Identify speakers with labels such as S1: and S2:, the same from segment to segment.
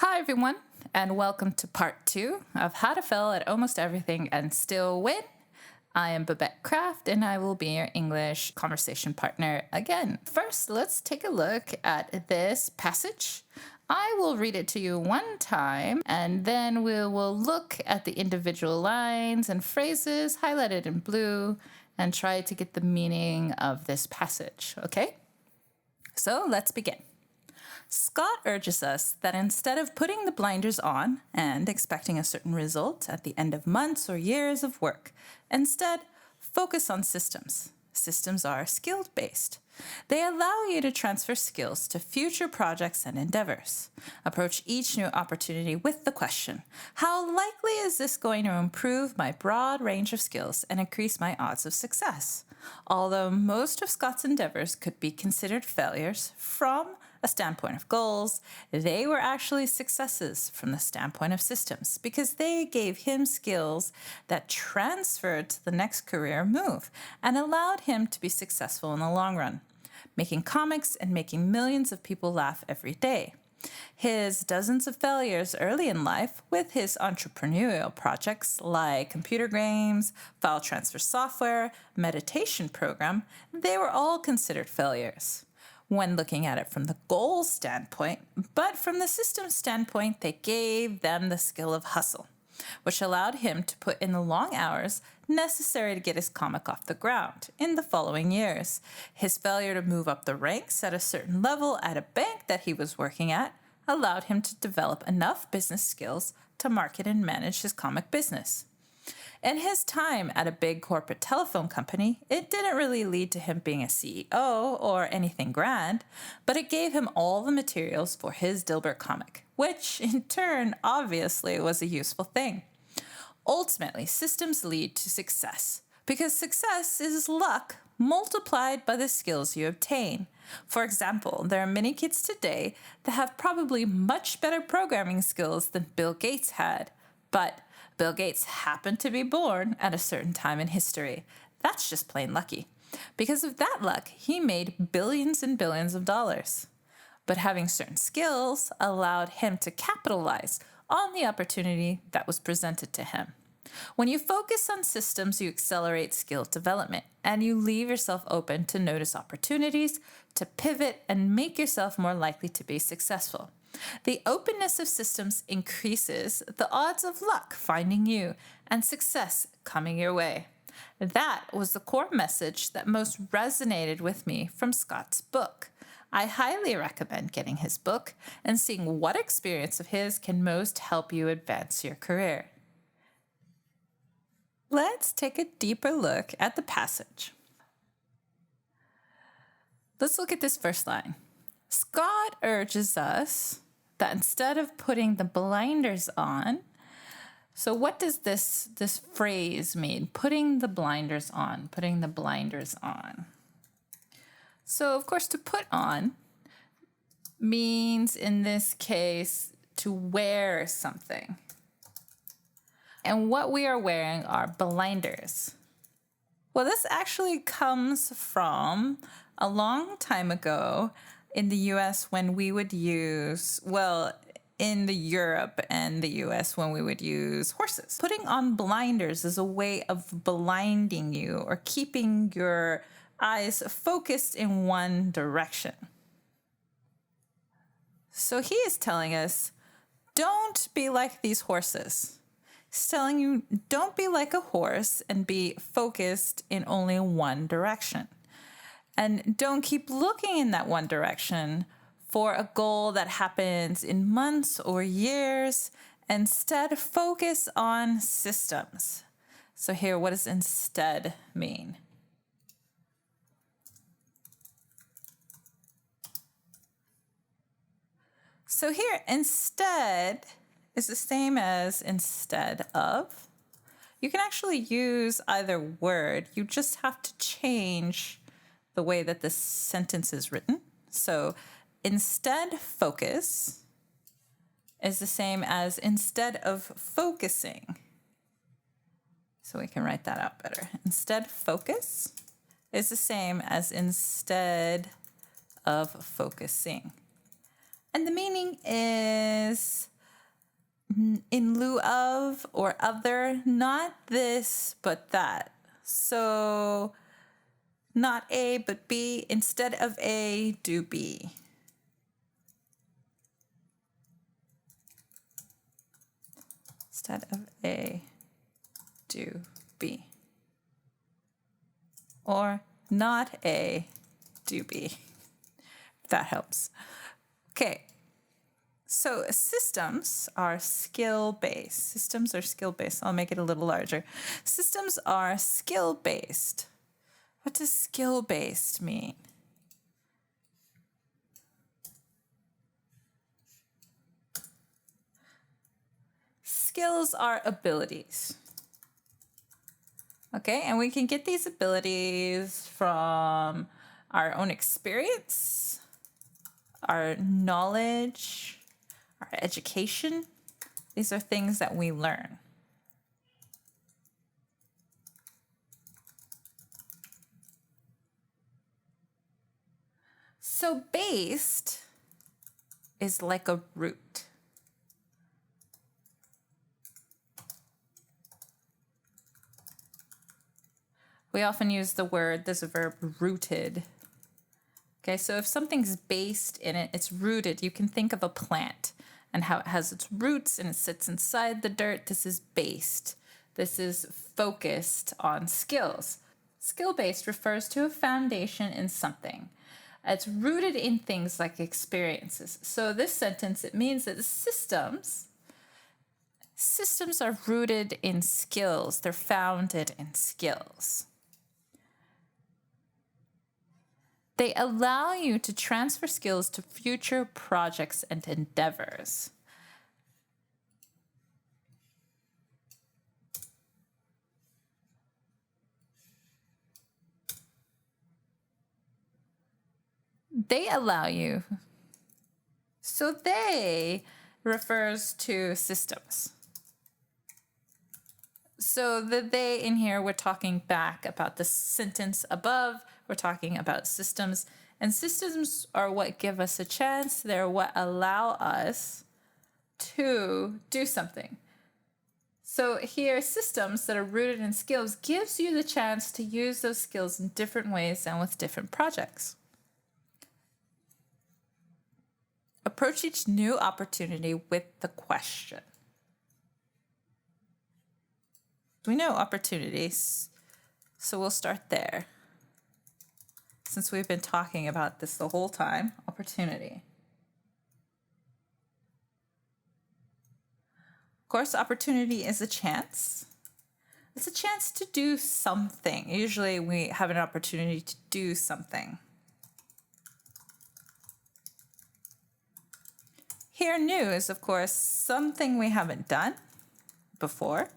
S1: Hi, everyone, and welcome to part 2 of How to Fail at Almost Everything and Still Win. I am Babette Kraft, and I will be your English conversation partner again. First, let's take a look at this passage. I will read it to you one time, and then we will look at the individual lines and phrases highlighted in blue and try to get the meaning of this passage, okay? So let's begin. Scott urges us that instead of putting the blinders on and expecting a certain result at the end of months or years of work, instead focus on systems. Systems are skill-based. They allow you to transfer skills to future projects and endeavors. Approach each new opportunity with the question, how likely is this going to improve my broad range of skills and increase my odds of success? Although most of Scott's endeavors could be considered failures from a standpoint of goals, they were actually successes from the standpoint of systems because they gave him skills that transferred to the next career move and allowed him to be successful in the long run, making comics and making millions of people laugh every day. His dozens of failures early in life with his entrepreneurial projects like computer games, file transfer software, meditation program, they were all considered failures when looking at it from the goal standpoint, but from the system standpoint, they gave them the skill of hustle, which allowed him to put in the long hours necessary to get his comic off the ground in the following years. His failure to move up the ranks at a certain level at a bank that he was working at allowed him to develop enough business skills to market and manage his comic business. In his time at a big corporate telephone company, it didn't really lead to him being a CEO or anything grand, but it gave him all the materials for his Dilbert comic, which in turn obviously was a useful thing. Ultimately, systems lead to success because success is luck multiplied by the skills you obtain. For example, there are many kids today that have probably much better programming skills than Bill Gates had, but Bill Gates happened to be born at a certain time in history. That's just plain lucky. Because of that luck, he made billions and billions of dollars. But having certain skills allowed him to capitalize on the opportunity that was presented to him. When you focus on systems, you accelerate skill development, and you leave yourself open to notice opportunities, to pivot, and make yourself more likely to be successful. The openness of systems increases the odds of luck finding you and success coming your way. That was the core message that most resonated with me from Scott's book. I highly recommend getting his book and seeing what experience of his can most help you advance your career. Let's take a deeper look at the passage. Let's look at this first line. Scott urges us that instead of putting the blinders on, so what does this phrase mean? Putting the blinders on, putting the blinders on. So, of course, to put on means, in this case, to wear something. And what we are wearing are blinders. Well, this actually comes from a long time ago in the U.S. when we would use, in the Europe and the U.S. when we would use horses. Putting on blinders is a way of blinding you or keeping your eyes focused in one direction. So he is telling us, don't be like these horses. He's telling you, don't be like a horse and be focused in only one direction. And don't keep looking in that one direction for a goal that happens in months or years. Instead, focus on systems. So here, what does instead mean? So here, instead is the same as instead of. You can actually use either word. You just have to change the way that this sentence is written. So instead focus is the same as instead of focusing. So we can write that out better. Instead focus is the same as instead of focusing. And the meaning is in lieu of or other, not this, but that. So not A, but B. Instead of A, do B. Instead of A, do B. Or not A, do B. If that helps. Okay. So systems are skill-based. Systems are skill-based. I'll make it a little larger. Systems are skill-based. What does skill-based mean? Skills are abilities. Okay, and we can get these abilities from our own experience, our knowledge, our education. These are things that we learn. So based is like a root. We often use the word, there's a verb, rooted. Okay, so if something's based in it, it's rooted. You can think of a plant and how it has its roots and it sits inside the dirt. This is based. This is focused on skills. Skill-based refers to a foundation in something. It's rooted in things like experiences. So this sentence, it means that systems are rooted in skills. They're founded in skills. They allow you to transfer skills to future projects and endeavors. They allow you. So they refers to systems. So the they in here, we're talking back about the sentence above. We're talking about systems. And systems are what give us a chance. They're what allow us to do something. So here, systems that are rooted in skills gives you the chance to use those skills in different ways and with different projects. Approach each new opportunity with the question. We know opportunities, so we'll start there. Since we've been talking about this the whole time, opportunity. Of course, opportunity is a chance. It's a chance to do something. Usually we have an opportunity to do something. Here, new is, of course, something we haven't done before.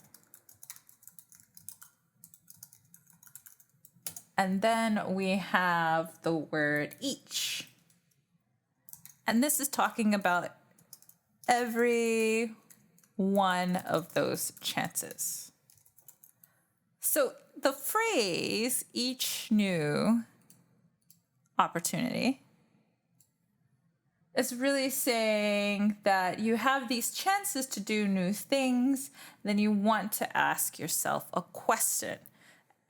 S1: And then we have the word each. And this is talking about every one of those chances. So the phrase each new opportunity is really saying that you have these chances to do new things, then you want to ask yourself a question.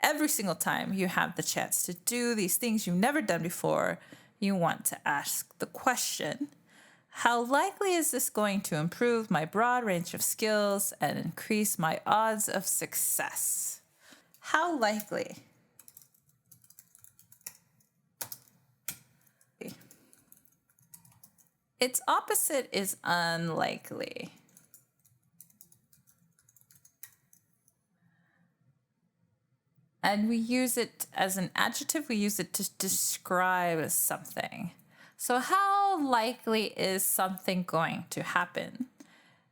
S1: Every single time you have the chance to do these things you've never done before, you want to ask the question, how likely is this going to improve my broad range of skills and increase my odds of success? How likely? Its opposite is unlikely. And we use it as an adjective, we use it to describe something. So how likely is something going to happen?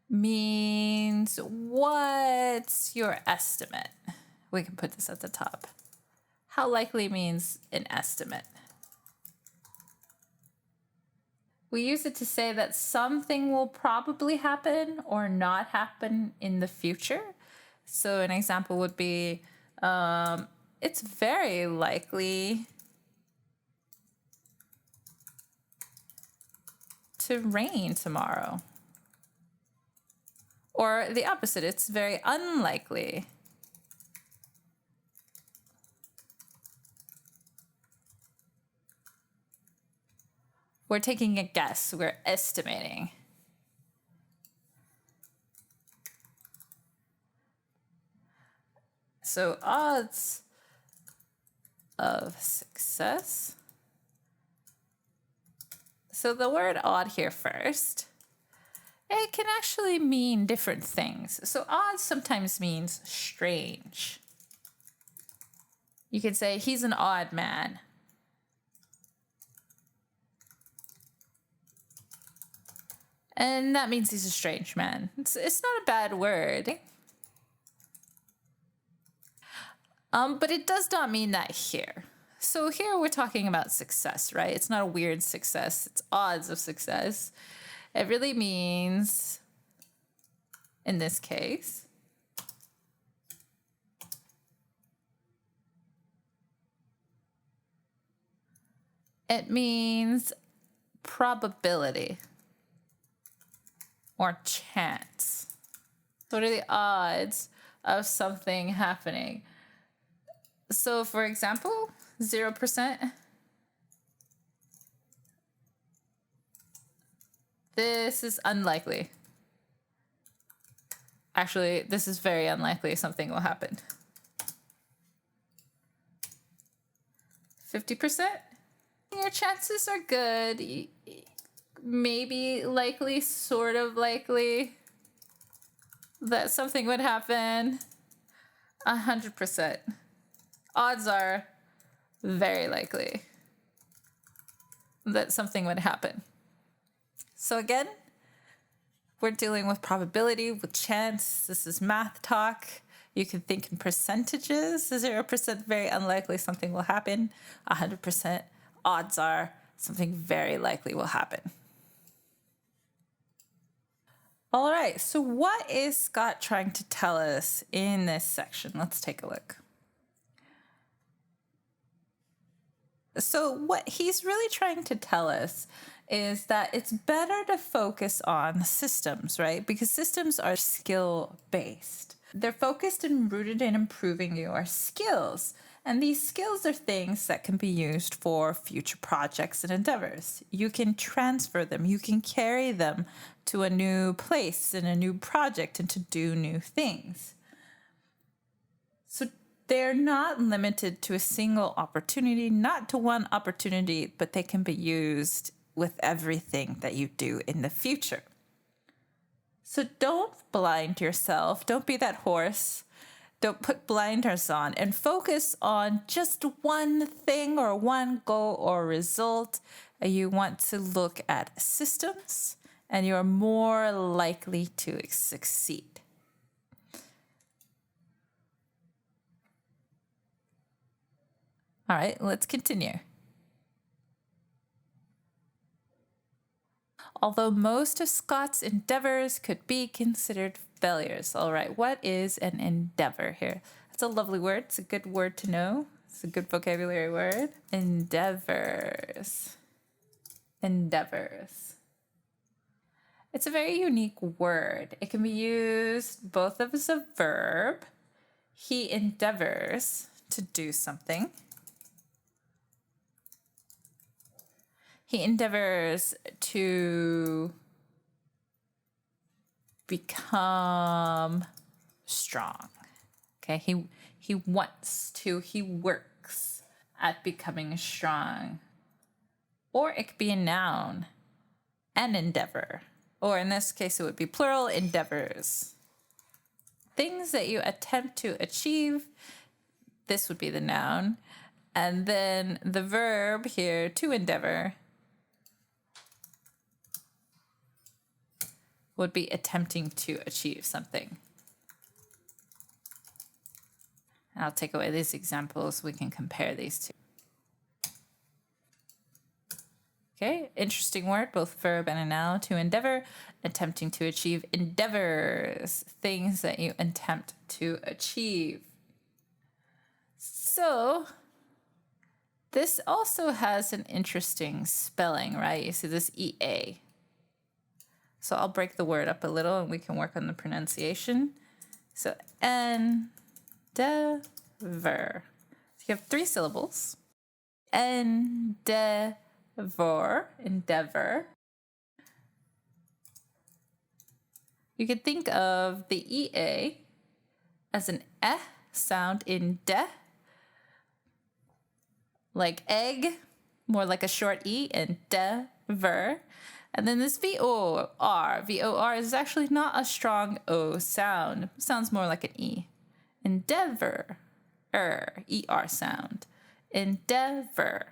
S1: Means what's your estimate? We can put this at the top. How likely means an estimate. We use it to say that something will probably happen or not happen in the future. So an example would be, it's very likely to rain tomorrow. Or the opposite, it's very unlikely. We're taking a guess, we're estimating. So odds of success. So the word odd here first, it can actually mean different things. So odd sometimes means strange. You could say he's an odd man. And that means he's a strange man. It's not a bad word. But it does not mean that here. So here we're talking about success, right? It's not a weird success. It's odds of success. It really means, in this case, it means probability or chance. What are the odds of something happening? So for example, 0%. This is unlikely. Actually, this is very unlikely something will happen. 50%? Your chances are good. Maybe likely, sort of likely that something would happen. 100%. Odds are very likely that something would happen. So again, we're dealing with probability, with chance. This is math talk. You can think in percentages. 0% very unlikely something will happen. 100% odds are something very likely will happen. All right, so what is Scott trying to tell us in this section? Let's take a look. So what he's really trying to tell us is that it's better to focus on systems, right? Because systems are skill-based. They're focused and rooted in improving your skills. And these skills are things that can be used for future projects and endeavors. You can transfer them. You can carry them to a new place in a new project and to do new things. So they're not limited to a single opportunity, not to one opportunity, but they can be used with everything that you do in the future. So don't blind yourself. Don't be that horse. Don't put blinders on and focus on just one thing or one goal or result. You want to look at systems and you're more likely to succeed. All right, let's continue. Although most of Scott's endeavors could be considered failures. All right, what is an endeavor here? That's a lovely word. It's a good word to know. It's a good vocabulary word. Endeavors. Endeavors. It's a very unique word. It can be used both as a verb. He endeavors to do something. He endeavors to become strong. Okay, he wants to, he works at becoming strong. Or it could be a noun, an endeavor. Or in this case, it would be plural, endeavors. Things that you attempt to achieve, this would be the noun. And then the verb here, to endeavor, would be attempting to achieve something. I'll take away these examples. We can compare these two. Okay, interesting word, both verb and a noun. To endeavor, attempting to achieve. Endeavors, things that you attempt to achieve. So this also has an interesting spelling, right? You see this EA. So I'll break the word up a little and we can work on the pronunciation. So endeavor. So you have 3 syllables. Endeavor. You could think of the EA as an eh sound in de, like egg, more like a short E, and endeavor. And then this VOR is actually not a strong O sound. It sounds more like an E. Endeavor, ER sound. Endeavor.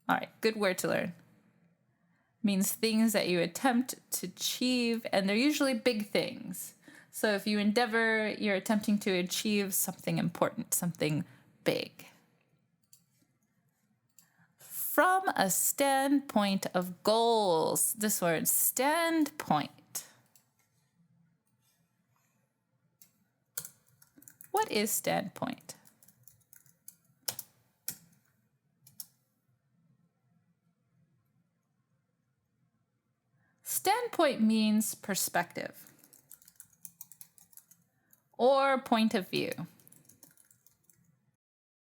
S1: All right, good word to learn. Means things that you attempt to achieve, and they're usually big things. So if you endeavor, you're attempting to achieve something important, something big. From a standpoint of goals, this word, standpoint. What is standpoint? Standpoint means perspective or point of view.